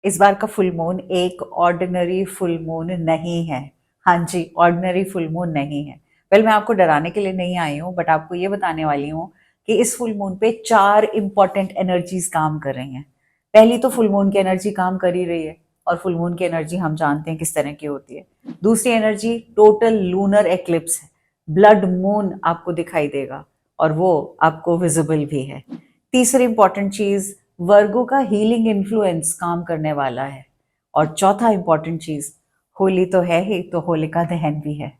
इस बार का full moon एक ऑर्डिनरी फुल मून नहीं है। हाँ जी, ऑर्डिनरी फुल मून नहीं है। वेल, मैं आपको डराने के लिए नहीं आई हूँ, बट आपको ये बताने वाली हूँ कि इस फुल मून पे 4 इंपॉर्टेंट एनर्जीज काम कर रही हैं। पहली तो फुल मून की एनर्जी काम कर ही रही है, और फुल मून की एनर्जी हम जानते हैं किस तरह की होती है। दूसरी एनर्जी टोटल लूनर एक्लिप्स है। ब्लड मून आपको दिखाई देगा, और वो आपको विजिबल भी है। तीसरी इंपॉर्टेंट चीज, वर्गो का हीलिंग इन्फ्लुएंस काम करने वाला है। और चौथा इंपॉर्टेंट चीज, होली तो है ही, तो होलिका दहन भी है।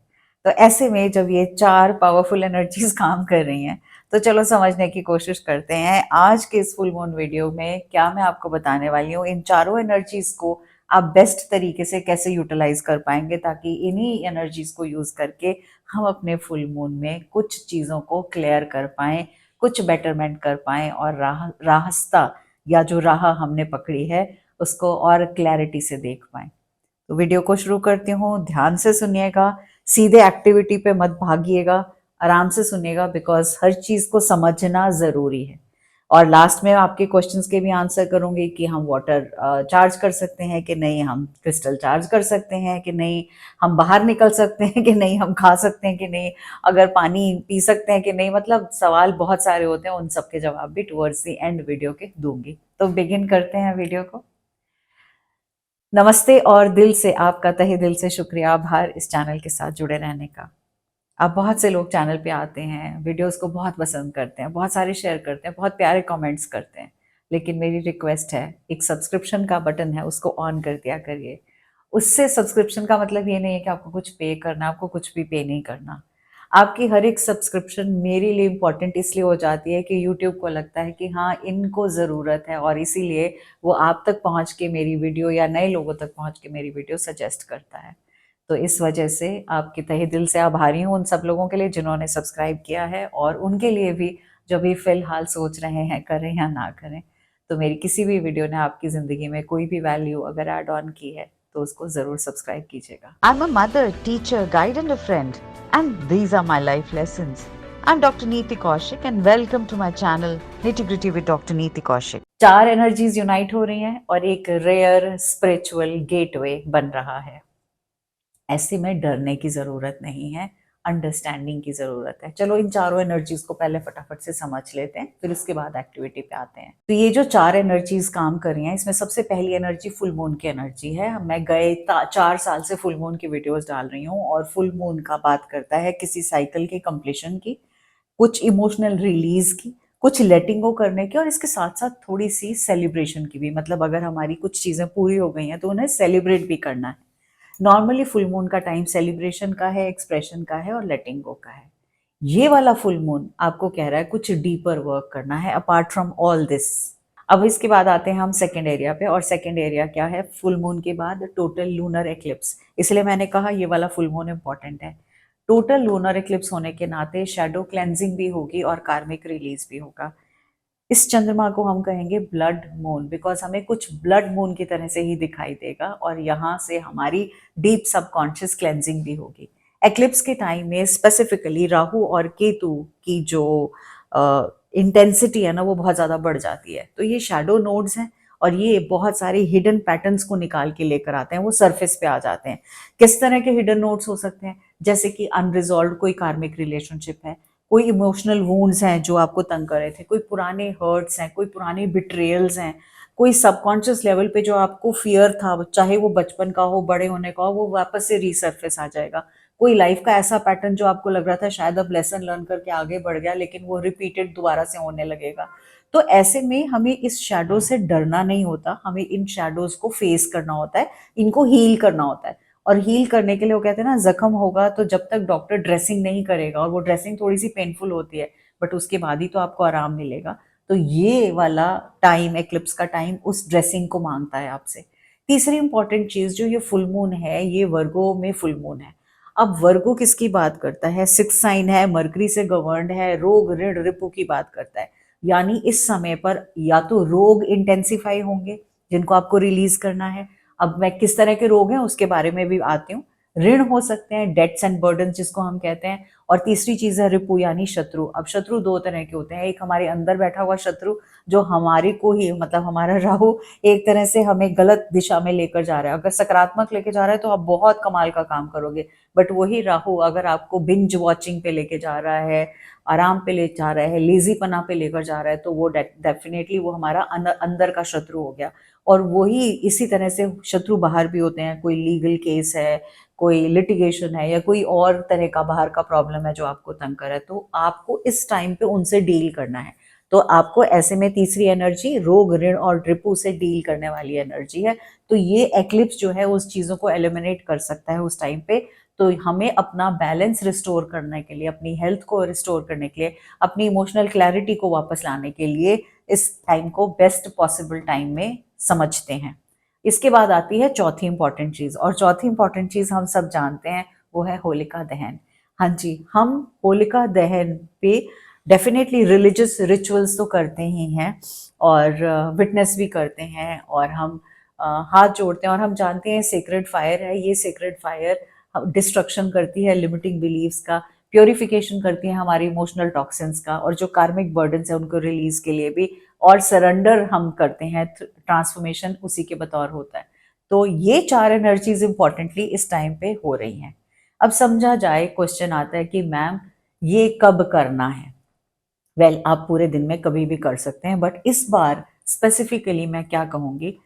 तो ऐसे में जब ये 4 पावरफुल एनर्जीज काम कर रही हैं, तो चलो समझने की कोशिश करते हैं आज के इस फुल मून वीडियो में क्या मैं आपको बताने वाली हूँ। इन चारों एनर्जीज को आप बेस्ट तरीके से कैसे यूटिलाइज कर पाएंगे, ताकि इन्हीं एनर्जीज को यूज करके हम अपने फुल मून में कुछ चीज़ों को क्लियर कर पाएं, कुछ बेटरमेंट कर पाएं, और रास्ता या जो राह हमने पकड़ी है उसको और क्लैरिटी से देख पाएं। तो वीडियो को शुरू करती हूँ, ध्यान से सुनिएगा, सीधे एक्टिविटी पे मत भागिएगा, आराम से सुनिएगा, बिकॉज हर चीज़ को समझना ज़रूरी है। और लास्ट में आपके क्वेश्चंस के भी आंसर करूंगी कि हम वाटर चार्ज कर सकते हैं कि नहीं, हम क्रिस्टल चार्ज कर सकते हैं कि नहीं, हम बाहर निकल सकते हैं कि नहीं, हम खा सकते हैं कि नहीं, अगर पानी पी सकते हैं कि नहीं। मतलब सवाल बहुत सारे होते हैं, उन सबके जवाब भी टुवर्ड्स द एंड वीडियो के दूंगी। तो बिगिन करते हैं वीडियो को। नमस्ते, और दिल से आपका तहे दिल से शुक्रिया, आभार इस चैनल के साथ जुड़े रहने का। अब बहुत से लोग चैनल पे आते हैं, वीडियोस को बहुत पसंद करते हैं, बहुत सारे शेयर करते हैं, बहुत प्यारे कमेंट्स करते हैं, लेकिन मेरी रिक्वेस्ट है, एक सब्सक्रिप्शन का बटन है, उसको ऑन कर दिया करिए। उससे सब्सक्रिप्शन का मतलब ये नहीं है कि आपको कुछ पे करना, आपको कुछ भी पे नहीं करना। आपकी हर एक सब्सक्रिप्शन मेरे लिए इम्पॉर्टेंट इसलिए हो जाती है कि यूट्यूब को लगता है कि हाँ, इनको ज़रूरत है, और इसीलिए वो आप तक पहुँच के मेरी वीडियो या नए लोगों तक पहुँच के मेरी वीडियो सजेस्ट करता है। तो इस वजह से आपके तहे दिल से आभारी हूँ उन सब लोगों के लिए जिन्होंने सब्सक्राइब किया है, और उनके लिए भी जो भी फिलहाल सोच रहे हैं करें या ना करें। तो मेरी किसी भी वीडियो ने आपकी ज़िंदगी में कोई भी वैल्यू अगर ऐड ऑन की है, तो उसको ज़रूर सब्सक्राइब कीजिएगा। I'm a mother, teacher, guide and a friend, and these are my life lessons. I'm Dr. Neeti Kaushik and welcome to my channel Nitty Gritty with Dr. Neeti Kaushik. 4 energies unite हो रही हैं और एक rare spiritual gateway बन रहा है। ऐसे में डरने की ज़रूरत नहीं है, अंडरस्टैंडिंग की ज़रूरत है। चलो इन चारों एनर्जीज को पहले फटाफट से समझ लेते हैं, फिर उसके बाद एक्टिविटी पे आते हैं। तो ये जो 4 एनर्जीज काम कर रही हैं, इसमें सबसे पहली एनर्जी फुल मून की एनर्जी है। मैं गए 4 साल से फुल मून की वीडियोस डाल रही हूँ, और फुल मून का बात करता है किसी साइकिल के कंप्लीशन की, कुछ इमोशनल रिलीज की, कुछ लेटिंग गो करने की, और इसके साथ साथ थोड़ी सी सेलिब्रेशन की भी। मतलब अगर हमारी कुछ चीज़ें पूरी हो गई हैं तो उन्हें सेलिब्रेट भी करना है। नॉर्मली फुल मून का टाइम सेलिब्रेशन का है, एक्सप्रेशन का है, और लेटिंग गो का है। ये वाला फुल मून आपको कह रहा है कुछ डीपर वर्क करना है अपार्ट फ्रॉम ऑल दिस। अब इसके बाद आते हैं हम सेकेंड एरिया पे, और सेकेंड एरिया क्या है? फुल मून के बाद टोटल लूनर एक्लिप्स। इसलिए मैंने कहा ये वाला फुल मून इंपॉर्टेंट है। टोटल लूनर एक्लिप्स होने के नाते शैडो क्लेंजिंग भी होगी और कार्मिक रिलीज भी होगा। इस चंद्रमा को हम कहेंगे ब्लड मून, बिकॉज हमें कुछ ब्लड मून की तरह से ही दिखाई देगा, और यहाँ से हमारी डीप सबकॉन्शियस क्लेंजिंग भी होगी। एक्लिप्स के टाइम में स्पेसिफिकली राहु और केतु की जो इंटेंसिटी है ना, वो बहुत ज़्यादा बढ़ जाती है। तो ये शैडो नोड्स हैं, और ये बहुत सारे हिडन पैटर्न्स को निकाल के लेकर आते हैं, वो सरफेस पे आ जाते हैं। किस तरह के हिडन नोड्स हो सकते हैं? जैसे कि अनरिजॉल्व कोई कार्मिक रिलेशनशिप है, कोई इमोशनल वूंड्स हैं जो आपको तंग कर रहे थे, कोई पुराने हर्ट्स हैं, कोई पुराने बिट्रेयल्स हैं, कोई सबकॉन्शियस लेवल पे जो आपको फियर था, चाहे वो बचपन का हो, बड़े होने का हो, वो वापस से रीसर्फेस आ जाएगा। कोई लाइफ का ऐसा पैटर्न जो आपको लग रहा था शायद अब लेसन लर्न करके आगे बढ़ गया, लेकिन वो रिपीटेड दोबारा से होने लगेगा। तो ऐसे में हमें इस शैडो से डरना नहीं होता, हमें इन शैडोज को फेस करना होता है, इनको हील करना होता है। और हील करने के लिए वो कहते हैं ना, जख्म होगा तो जब तक डॉक्टर ड्रेसिंग नहीं करेगा, और वो ड्रेसिंग थोड़ी सी पेनफुल होती है, बट उसके बाद ही तो आपको आराम मिलेगा। तो ये वाला टाइम, एक्लिप्स का टाइम, उस ड्रेसिंग को मांगता है आपसे। तीसरी इंपॉर्टेंट चीज, जो ये फुल मून है, ये वर्गो में फुल मून है। अब वर्गो किसकी बात करता है? 6 साइन है, मरकरी से गवर्नड है, रोग ऋण रिपु की बात करता है। यानी इस समय पर या तो रोग इंटेंसिफाई होंगे जिनको आपको रिलीज करना है। अब मैं किस तरह के रोग हैं उसके बारे में भी आती हूँ, ऋण हो सकते हैं, डेट्स एंड बर्डन जिसको हम कहते हैं, और तीसरी चीज है रिपु यानी शत्रु। अब शत्रु दो तरह के होते हैं, एक हमारे अंदर बैठा हुआ शत्रु जो हमारे को ही, मतलब हमारा राहु एक तरह से हमें गलत दिशा में लेकर जा रहा है। अगर सकारात्मक लेके जा रहा है तो आप बहुत कमाल का काम करोगे, बट वही राहु अगर आपको बिंज वॉचिंग पे लेके जा रहा है, आराम पे ले जा रहा है, लेजीपना पे लेकर जा रहा है, तो वो डेफिनेटली वो हमारा अंदर का शत्रु हो गया। और वही इसी तरह से शत्रु बाहर भी होते हैं, कोई लीगल केस है, कोई लिटिगेशन है, या कोई और तरह का बाहर का प्रॉब्लम है जो आपको तंग कर रहा है, तो आपको इस टाइम पे उनसे डील करना है। तो आपको ऐसे में तीसरी एनर्जी रोग, ऋण और रिपु से डील करने वाली एनर्जी है। तो ये एक्लिप्स जो है उस चीजों को एलिमिनेट कर सकता है उस टाइम पे। तो हमें अपना बैलेंस रिस्टोर करने के लिए, अपनी हेल्थ को रिस्टोर करने के लिए, अपनी इमोशनल क्लैरिटी को वापस लाने के लिए इस टाइम को बेस्ट पॉसिबल टाइम में समझते हैं। इसके बाद आती है चौथी इंपॉर्टेंट चीज, और चौथी इंपॉर्टेंट चीज हम सब जानते हैं, वो है होलिका दहन। हाँ जी, हम होलिका दहन पे डेफिनेटली रिलीजियस रिचुअल्स तो करते ही हैं, और विटनेस भी करते हैं, और हम हाथ जोड़ते हैं, और हम जानते हैं सेक्रेड फायर है। ये सेक्रेड फायर डिस्ट्रक्शन करती है लिमिटिंग बिलीव्स का, प्योरिफिकेशन करती है हमारी इमोशनल टॉक्सिन्स का, और जो कार्मिक बर्डन्स है उनको रिलीज के लिए भी, और सरेंडर हम करते हैं, ट्रांसफॉर्मेशन उसी के बतौर होता है। तो ये चार एनर्जीज इंपॉर्टेंटली इस टाइम पे हो रही हैं। अब समझा जाए, क्वेश्चन आता है कि मैम ये कब करना है? वेल, आप पूरे दिन में कभी भी कर सकते हैं, बट इस बार स्पेसिफिकली मैं क्या कहूंगी,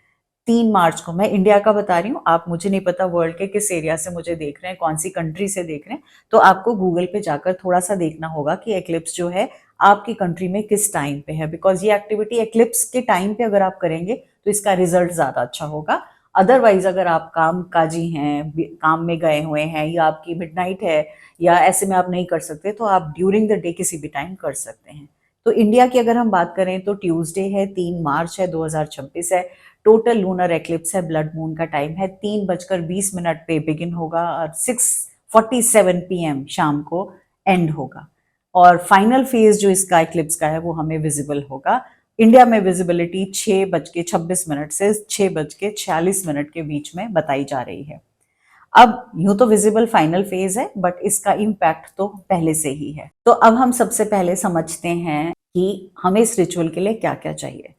3 मार्च को, मैं इंडिया का बता रही हूँ, आप, मुझे नहीं पता वर्ल्ड के किस एरिया से मुझे देख रहे हैं, कौन सी कंट्री से देख रहे हैं, तो आपको गूगल पे जाकर थोड़ा सा देखना होगा कि एक्लिप्स जो है आपकी कंट्री में किस टाइम पे है, बिकॉज ये एक्टिविटी एक्लिप्स के टाइम पे अगर आप करेंगे तो इसका रिजल्ट ज्यादा अच्छा होगा। अदरवाइज अगर आप काम काजी हैं, काम में गए हुए हैं, या आपकी मिडनाइट है, या ऐसे में आप नहीं कर सकते, तो आप ड्यूरिंग द डे किसी भी टाइम कर सकते हैं। तो इंडिया की अगर हम बात करें तो ट्यूसडे है, 3 मार्च है, 2026 है, टोटल लूनर एक्लिप्स है, ब्लड मून का टाइम है 3:20 पे बिगिन होगा, और 6:47 PM शाम को एंड होगा। और फाइनल फेज जो इसका एक्लिप्स का है वो हमें विजिबल होगा। इंडिया में विजिबिलिटी 6:26 से 6:46 के बीच में बताई जा रही है। अब यूं तो विजिबल फाइनल फेज है, बट इसका इम्पैक्ट तो पहले से ही है। तो अब हम सबसे पहले समझते हैं कि हमें इस रिचुअल के लिए क्या क्या चाहिए।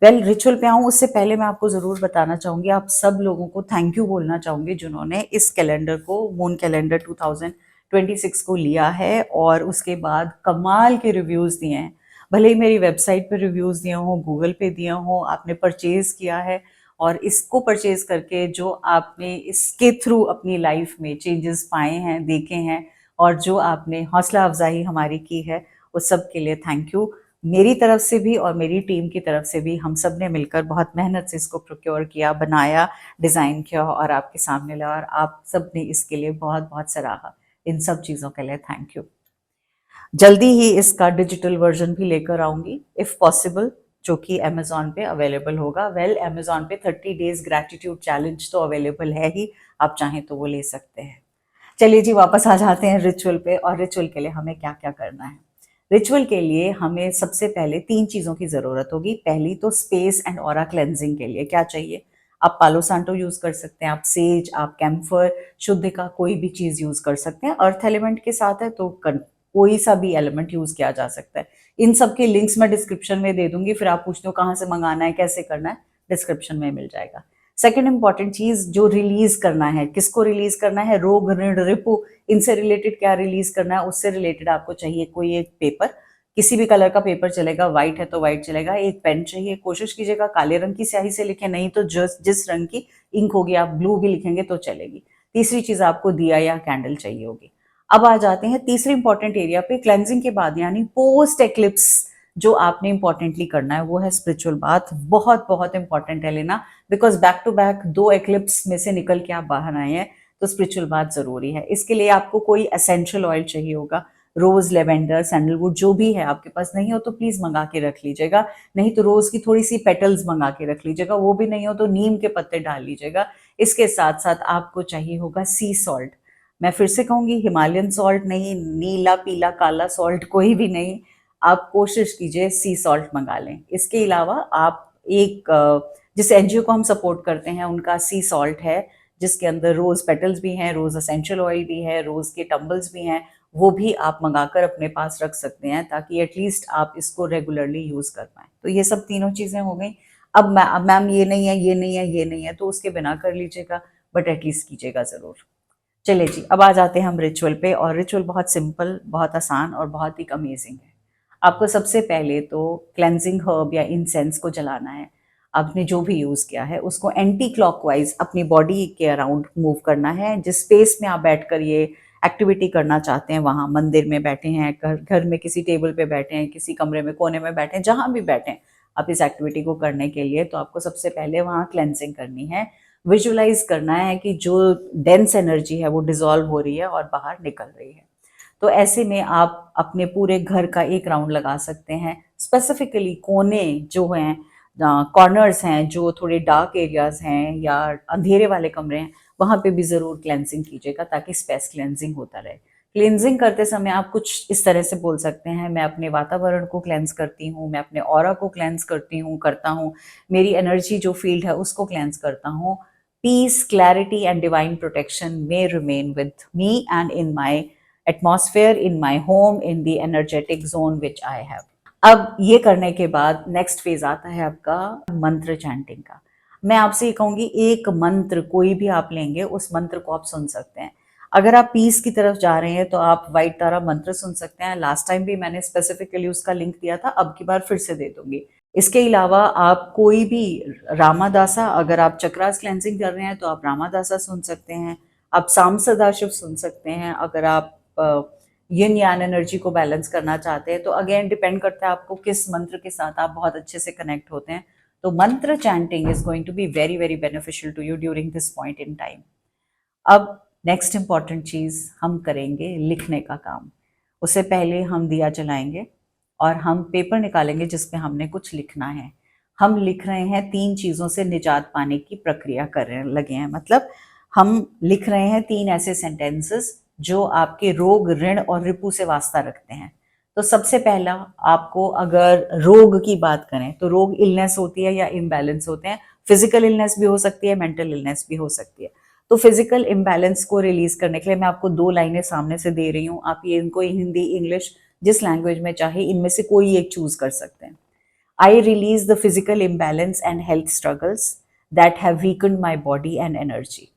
वेल, रिचुअल पे आऊँ उससे पहले मैं आपको जरूर बताना चाहूंगी, आप सब लोगों को थैंक यू बोलना चाहूंगी जिन्होंने इस कैलेंडर को, मून कैलेंडर 2026 को लिया है, और उसके बाद कमाल के रिव्यूज दिए हैं। भले ही मेरी वेबसाइट पे रिव्यूज दिए हों, गूगल पे दिए हों, आपने परचेज किया है, और इसको परचेज करके जो आपने इसके थ्रू अपनी लाइफ में चेंजेस पाए हैं, देखे हैं, और जो आपने हौसला अफजाई हमारी की है, उस सब के लिए थैंक यू। मेरी तरफ से भी और मेरी टीम की तरफ से भी, हम सब ने मिलकर बहुत मेहनत से इसको प्रोक्योर किया, बनाया, डिज़ाइन किया, और आपके सामने लाया, और आप सब ने इसके लिए बहुत बहुत सराहा। इन सब चीज़ों के लिए थैंक यू। जल्दी ही इसका डिजिटल वर्जन भी लेकर आऊंगी इफ़ पॉसिबल, जो कि अमेजोन पे अवेलेबल होगा। वेल, अमेजोन पे 30 डेज ग्रैटिट्यूड चैलेंज तो अवेलेबल है ही, आप चाहें तो वो ले सकते हैं। चलिए जी, वापस आ जाते हैं रिचुअल पे, और रिचुअल के लिए हमें क्या क्या करना है। रिचुअल के लिए हमें सबसे पहले 3 चीज़ों की ज़रूरत होगी। पहली तो स्पेस एंड ऑरा क्लेंजिंग के लिए क्या चाहिए, आप पालो सांटो यूज़ कर सकते हैं, आप सेज, आप कैम्फर, शुद्ध का कोई भी चीज़ यूज़ कर सकते हैं। अर्थ एलिमेंट के साथ है तो कोई सा भी एलिमेंट यूज़ किया जा सकता है। इन सब के लिंक्स मैं डिस्क्रिप्शन में दे दूंगी, फिर आप पूछते हो कहाँ से मंगाना है, कैसे करना है, डिस्क्रिप्शन में मिल जाएगा। सेकेंड इंपॉर्टेंट चीज, जो रिलीज करना है, किसको रिलीज करना है, रोग, ऋण, रिपु, इनसे रिलेटेड क्या रिलीज करना है, उससे रिलेटेड आपको चाहिए कोई एक पेपर, किसी भी कलर का पेपर चलेगा, व्हाइट है तो व्हाइट चलेगा। एक पेन चाहिए, कोशिश कीजिएगा काले रंग की स्याही से लिखें, नहीं तो जिस रंग की इंक होगी, आप ब्लू भी लिखेंगे तो चलेगी। तीसरी चीज, आपको दिया या कैंडल चाहिए होगी। अब आ जाते हैं तीसरे इंपॉर्टेंट एरिया पे, क्लेंजिंग के बाद यानी पोस्ट एक्लिप्स जो आपने इंपॉर्टेंटली करना है वो है स्पिरिचुअल बाथ। बहुत बहुत इंपॉर्टेंट है लेना, because back to back 2 eclipse में से निकल के आप बाहर आए हैं, तो स्पिरिचुअल बाथ जरूरी है। इसके लिए आपको कोई एसेंशियल ऑयल चाहिए होगा, रोज, लेवेंडर, सैंडलवुड, जो भी है आपके पास, नहीं हो तो प्लीज मंगा के रख लीजिएगा। नहीं तो रोज की थोड़ी सी पेटल्स मंगा के रख लीजिएगा, वो भी नहीं हो तो नीम के पत्ते डाल लीजिएगा। इसके साथ साथ आपको चाहिए होगा सी सॉल्ट। मैं फिर से कहूंगी, हिमालयन सॉल्ट नहीं, नीला पीला काला सॉल्ट कोई भी नहीं, आप कोशिश कीजिए सी सॉल्ट मंगा लें। इसके अलावा आप एक, जिस एनजीओ को हम सपोर्ट करते हैं उनका सी सॉल्ट है, जिसके अंदर रोज़ पेटल्स भी हैं, रोज़ एसेंशियल ऑयल भी है, रोज़ के टम्बल्स भी हैं, वो भी आप मंगाकर अपने पास रख सकते हैं ताकि एटलीस्ट आप इसको रेगुलरली यूज़ कर पाएँ। तो ये सब तीनों चीज़ें हो गई। अब मैम ये नहीं है, ये नहीं है, ये नहीं है, तो उसके बिना कर लीजिएगा, बट एटलीस्ट कीजिएगा ज़रूर। चलिए जी, अब आ जाते हैं हम रिचुअल पे, और रिचुअल बहुत सिंपल, बहुत आसान और बहुत ही अमेजिंग है। आपको सबसे पहले तो क्लेंजिंग हर्ब या इंसेंस को जलाना है। आपने जो भी यूज़ किया है उसको एंटी क्लॉकवाइज अपनी बॉडी के अराउंड मूव करना है। जिस स्पेस में आप बैठकर ये एक्टिविटी करना चाहते हैं, वहाँ मंदिर में बैठे हैं, घर में किसी टेबल पे बैठे हैं, किसी कमरे में कोने में बैठे हैं, जहाँ भी बैठे हैं आप इस एक्टिविटी को करने के लिए, तो आपको सबसे पहले वहाँ क्लेंजिंग करनी है। विजुअलाइज करना है कि जो डेंस एनर्जी है वो डिसॉल्व हो रही है और बाहर निकल रही है। तो ऐसे में आप अपने पूरे घर का एक राउंड लगा सकते हैं। स्पेसिफिकली कोने जो हैं, कॉर्नर्स हैं, जो थोड़े डार्क एरियाज हैं या अंधेरे वाले कमरे हैं, वहाँ पे भी ज़रूर क्लेंजिंग कीजिएगा ताकि स्पेस क्लेंजिंग होता रहे। क्लेंजिंग करते समय आप कुछ इस तरह से बोल सकते हैं, मैं अपने वातावरण को क्लेंस करती हूँ, मैं अपने ऑरा को क्लेंस करता हूँ, मेरी एनर्जी जो फील्ड है उसको क्लेंस करता हूँ। Peace, clarity and divine protection may remain with me and in my atmosphere, in my home, in the energetic zone which I have. अब ये करने के बाद नेक्स्ट फेज आता है आपका मंत्र चैंटिंग का। मैं आपसे ये कहूंगी, एक मंत्र कोई भी आप लेंगे, उस मंत्र को आप सुन सकते हैं। अगर आप पीस की तरफ जा रहे हैं तो आप व्हाइट तारा मंत्र सुन सकते हैं। लास्ट टाइम भी मैंने स्पेसिफिकली उसका लिंक दिया था, अब की बार फिर से दे दूंगी। इसके अलावा आप कोई भी रामादासा, अगर आप चक्रास क्लेंजिंग कर रहे हैं तो आप रामादासा सुन सकते हैं। आप साम सदाशिव सुन सकते हैं। अगर आप यिन यान एनर्जी को बैलेंस करना चाहते हैं तो अगेन डिपेंड करता है आपको किस मंत्र के साथ आप बहुत अच्छे से कनेक्ट होते हैं। तो mantra chanting is going to be very very beneficial to you during this point in time. अब नेक्स्ट इंपॉर्टेंट चीज हम करेंगे लिखने का काम। उससे पहले हम दिया जलाएंगे और हम पेपर निकालेंगे जिसपे हमने कुछ लिखना है। हम लिख रहे हैं 3 चीजों से निजात पाने की प्रक्रिया करने लगे हैं। मतलब हम लिख रहे हैं 3 ऐसे सेंटेंसेस जो आपके रोग, ऋण और रिपु से वास्ता रखते हैं। तो सबसे पहला, आपको अगर रोग की बात करें तो रोग इलनेस होती है या इम्बैलेंस होते हैं। फिजिकल इलनेस भी हो सकती है, मेंटल इलनेस भी हो सकती है। तो फिजिकल इम्बैलेंस को रिलीज करने के लिए मैं आपको 2 लाइनें सामने से दे रही हूँ। आप ये इनको हिंदी, इंग्लिश, जिस लैंग्वेज में चाहे इनमें से कोई एक चूज कर सकते हैं। I release the physical imbalance and health struggles that have weakened my body and energy.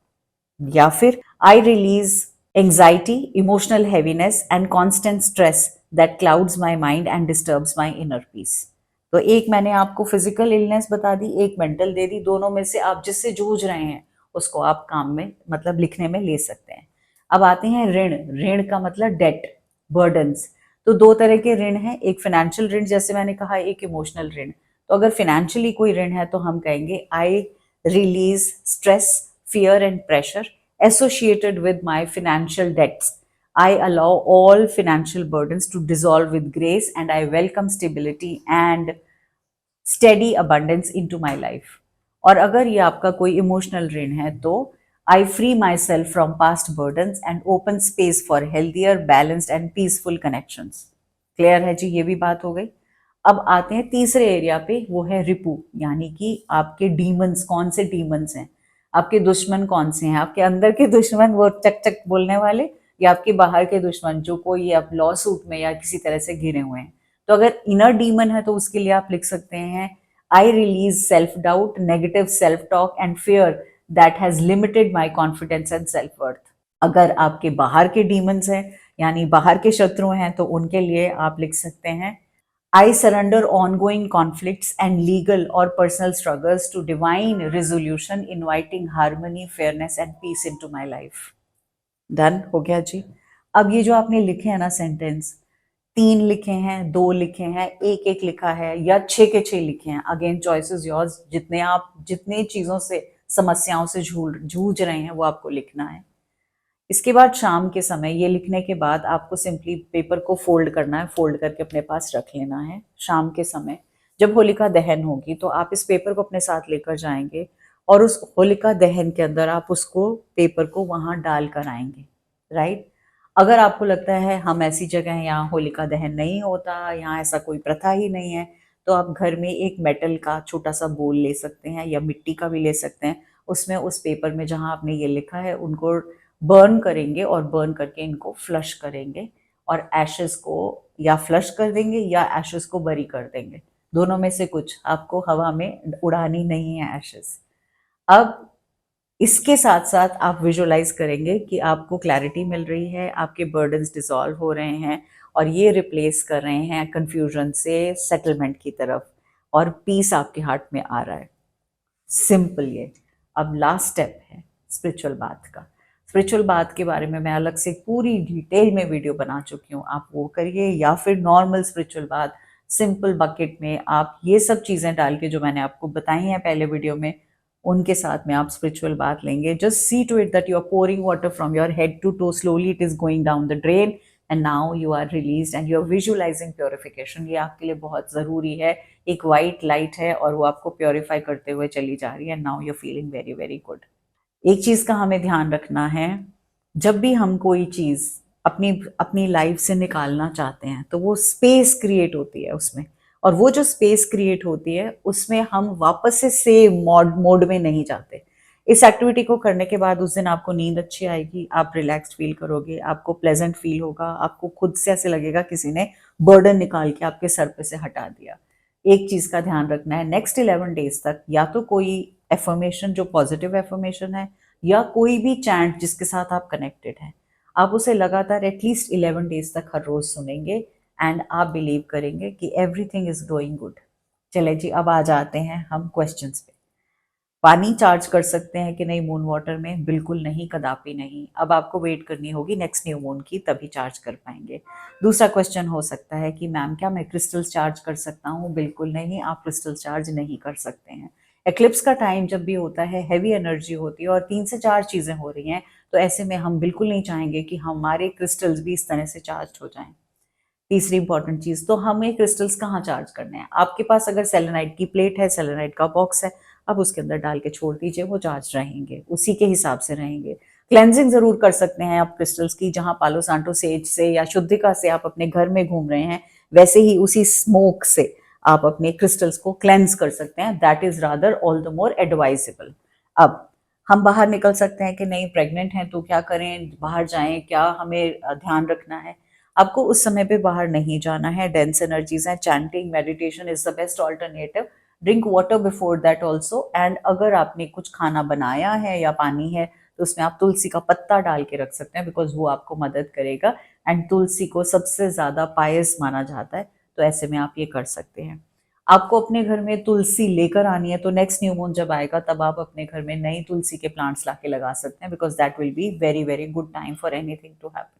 या फिर I release anxiety, emotional heaviness and constant stress that clouds my mind and disturbs my inner peace. तो एक मैंने आपको physical illness बता दी, एक mental दे दी। दोनों में से आप जिससे जूझ रहे हैं उसको आप काम में, मतलब लिखने में ले सकते हैं। अब आते हैं ऋण। ऋण का मतलब डेट, बर्डन्स। तो 2 तरह के ऋण हैं, एक फाइनेंशियल ऋण जैसे मैंने कहा, एक इमोशनल ऋण। तो अगर फाइनेंशियली कोई ऋण है तो हम कहेंगे I release stress, fear and pressure associated with my financial debts. I allow all financial burdens to dissolve with grace and I welcome stability and steady abundance into my life. और अगर ये आपका कोई इमोशनल ऋण है तो I free myself from past burdens and open space for healthier, balanced and peaceful connections. Clear है जी, ये भी बात हो गई। अब आते हैं तीसरे एरिया पे, वो है रिपू, यानी कि आपके डीमंस, कौन से डीमंस हैं, आपके दुश्मन कौन से हैं। आपके अंदर के दुश्मन वो चक चक बोलने वाले, या आपके बाहर के दुश्मन जो कोई आप लॉ सूट में या किसी तरह से घिरे हुए हैं। तो अगर इनर डीमन है तो उसके लिए आप लिख सकते हैं I release self doubt, negative self talk and fear that has limited my confidence and self worth. अगर आपके बाहर के डीमंस हैं, यानी बाहर के शत्रु हैं, तो उनके लिए आप लिख सकते हैं I surrender ongoing conflicts and legal or personal struggles to divine resolution, inviting harmony, fairness and peace into my life. Done हो गया जी। अब ये जो आपने लिखे हैं ना सेंटेंस, 3 लिखे हैं, 2 लिखे हैं, एक एक लिखा है, या 6 के 6 लिखे हैं, अगेन चॉइस इज योर्स। जितने आप, जितने चीजों से, समस्याओं से जूझ रहे हैं वो आपको लिखना है। इसके बाद शाम के समय ये लिखने के बाद आपको सिंपली पेपर को फोल्ड करना है, फोल्ड करके अपने पास रख लेना है। शाम के समय जब होलिका दहन होगी तो आप इस पेपर को अपने साथ लेकर जाएंगे और उस होलिका दहन के अंदर आप उसको, पेपर को वहां डाल कर आएंगे, राइट। अगर आपको लगता है हम ऐसी जगह हैं यहाँ होलिका दहन नहीं होता, यहाँ ऐसा कोई प्रथा ही नहीं है, तो आप घर में एक मेटल का छोटा सा बोल ले सकते हैं या मिट्टी का भी ले सकते हैं। उसमें उस पेपर में जहाँ आपने ये लिखा है उनको बर्न करेंगे और बर्न करके इनको फ्लश करेंगे और एशेस को या फ्लश कर देंगे या एशेस को बरी कर देंगे, दोनों में से कुछ। आपको हवा में उड़ानी नहीं है एशेस। अब इसके साथ साथ आप विजुअलाइज करेंगे कि आपको क्लैरिटी मिल रही है, आपके बर्डन्स डिसॉल्व हो रहे हैं और ये रिप्लेस कर रहे हैं कंफ्यूजन से सेटलमेंट की तरफ, और पीस आपके हार्ट में आ रहा है। सिंपल ये। अब लास्ट स्टेप है स्पिरिचुअल बात का। स्पिरिचुअल बात के बारे में मैं अलग से पूरी डिटेल में वीडियो बना चुकी हूँ, आप वो करिए, या फिर नॉर्मल स्पिरिचुअल बात सिंपल बकेट में आप ये सब चीज़ें डाल के जो मैंने आपको बताई हैं पहले वीडियो में, उनके साथ में आप स्पिरिचुअल बात लेंगे। Just see to it that you are pouring water from your head to toe, slowly it is going down the drain and now you are release and you are visualising purification. ये आपके लिए बहुत ज़रूरी है। एक white light है और वो आपको प्योरीफाई करते हुए चली जा रही है। Now you feeling very very good. एक चीज़ का हमें ध्यान रखना है, जब भी हम कोई चीज़ अपनी अपनी लाइफ से निकालना चाहते हैं तो वो स्पेस क्रिएट होती है उसमें, और वो जो स्पेस क्रिएट होती है उसमें हम वापस से सेम मोड में नहीं जाते। इस एक्टिविटी को करने के बाद उस दिन आपको नींद अच्छी आएगी, आप रिलैक्स्ड फील करोगे, आपको प्लेजेंट फील होगा, आपको खुद से ऐसे लगेगा किसी ने बर्डन निकाल के आपके सर पे से हटा दिया। एक चीज़ का ध्यान रखना है, नेक्स्ट 11 डेज तक या तो कोई एफर्मेशन जो पॉजिटिव एफर्मेशन है या कोई भी चैंट जिसके साथ आप कनेक्टेड हैं, आप उसे लगातार एटलीस्ट 11 डेज तक हर रोज सुनेंगे एंड आप बिलीव करेंगे कि एवरीथिंग इज गोइंग गुड। चले जी, अब आ जाते हैं हम क्वेश्चंस पे। पानी चार्ज कर सकते हैं कि नहीं मून वाटर में? बिल्कुल नहीं, कदापि नहीं। अब आपको वेट करनी होगी नेक्स्ट न्यू मून की, तभी चार्ज कर पाएंगे। दूसरा क्वेश्चन हो सकता है कि मैम क्या मैं क्रिस्टल्स चार्ज कर सकता हूँ? बिल्कुल नहीं, आप क्रिस्टल चार्ज नहीं कर सकते हैं। एक्लिप्स का टाइम जब भी होता है, हैवी एनर्जी होती है और 3 से 4 चीज़ें हो रही हैं, तो ऐसे में हम बिल्कुल नहीं चाहेंगे कि हमारे क्रिस्टल्स भी इस तरह से चार्ज हो जाएं। तीसरी इंपॉर्टेंट चीज, तो हमें क्रिस्टल्स कहाँ चार्ज करने हैं? आपके पास अगर सेलेनाइट की प्लेट है, सेलेनाइट का बॉक्स है, आप उसके अंदर डाल के छोड़ दीजिए, वो चार्ज रहेंगे, उसी के हिसाब से रहेंगे। क्लेंजिंग जरूर कर सकते हैं आप क्रिस्टल्स की, जहां पालो सांटो सेज से या शुद्धिका से आप अपने घर में घूम रहे हैं, वैसे ही उसी स्मोक से आप अपने क्रिस्टल्स को क्लेंज कर सकते हैं। That is rather all the more advisable. अब हम बाहर निकल सकते हैं कि नहीं, प्रेग्नेंट हैं तो क्या करें, बाहर जाएं, क्या हमें ध्यान रखना है? आपको उस समय पे बाहर नहीं जाना है। डेंस एनर्जीज हैं, chanting meditation is the best alternative. Drink water before that also, and अगर आपने कुछ खाना बनाया है या पानी है तो उसमें आप तुलसी का पत्ता डाल के रख सकते हैं, बिकॉज वो आपको मदद करेगा। एंड तुलसी को सबसे ज्यादा पायस माना जाता है, तो ऐसे में आप ये कर सकते हैं। आपको अपने घर में तुलसी लेकर आनी है तो नेक्स्ट न्यू मून जब आएगा तब आप अपने घर में नई तुलसी के प्लांट्स लाके लगा सकते हैं, because that will be very very good time for anything to happen.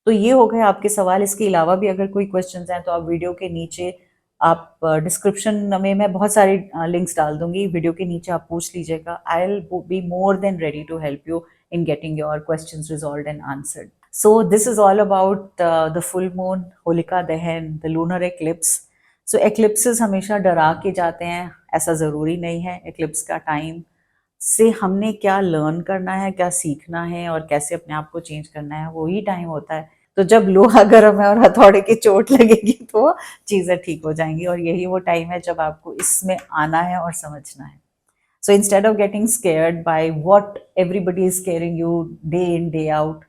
तो ये हो गए आपके सवाल। इसके अलावा भी अगर कोई क्वेश्चंस हैं तो आप वीडियो के नीचे, आप डिस्क्रिप्शन में मैं बहुत सारी लिंक्स डाल दूंगी, वीडियो के नीचे आप पूछ लीजिएगा। I will be more than ready to help you in getting your questions resolved and answered. So this is all about the full moon, Holika Dahan, the lunar eclipse. So eclipses हमेशा डरा के जाते हैं, ऐसा ज़रूरी नहीं है। एक्लिप्स का टाइम से हमने क्या लर्न करना है, क्या सीखना है और कैसे अपने आप को चेंज करना है, वही टाइम होता है। तो जब लोहा गर्म है और हथौड़े की चोट लगेगी तो चीज़ें ठीक हो जाएंगी, और यही वो टाइम है जब आपको इसमें आना है और समझना है। So instead of getting scared by what everybody is scaring you day in, day out,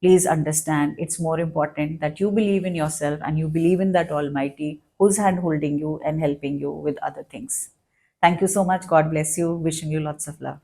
please understand it's more important that you believe in yourself and you believe in that Almighty who's hand holding you and helping you with other things. Thank you so much. God bless you. Wishing you lots of love.